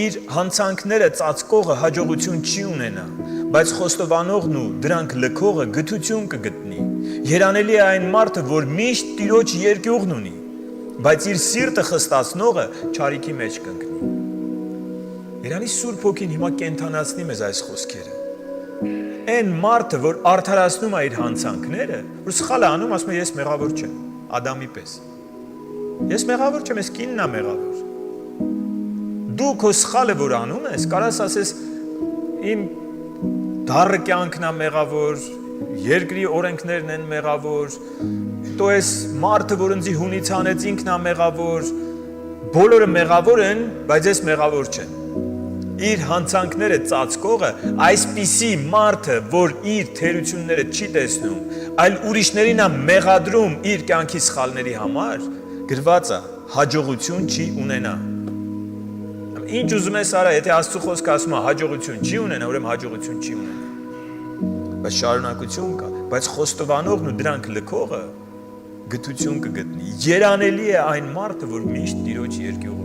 իր հանցանքները ծածկողը հաջողություն չի ունենա, բայց խոստովանողն ու դրանք լքողը գթություն կգտնի։ Երանելի է այն մարդը, որ միշտ Տիրոջ երկյուղն ունի, բայց իր սիրտը խստացնողը չարիքի մեջ կընկնի։ Երանի Սուրբ Հոգին հիմա կենթանացնի մեզ այս խոսքերը։ Այն մարդը, որ արդարացնում է իր հանցանքները, որ սխալ է անում, ասում է ես մեղավոր չեմ, Ադամի պես։ Ես մեղավոր չեմ, ես կինն է մեղավոր։ Դու քո սխալը որ անում ես, կարաս ասես իմ դառը կյանքն է մեղավոր, երկրի օրենքներն են մեղավոր, դու ես մարդը, որ ինձ հունից հանեց, ինքն է մեղավոր, բոլորը մեղավոր են, բայց ես մեղավոր չեմ։ Իր հանցանքները ծածկողը այսպիսի մարդը, որ իր թերությունները չի տեսնում, այլ ուրիշներին է մեղադրում իր կյանքի սխալների համար, գրված է հաջողություն չի ունենա։ Ինչ ուզում ես արա, եթե Աստծո խոսքը ասում է հաջողություն չի ունենա, ուրեմն հաջողություն չի ունենա։ Բայց շարունակություն կա, բայց խոստովանողն ու դրանք լքողը գթություն կգտնի։ Երանելի է այն մարդը, որ միշտ Տիրոջ երկյուղ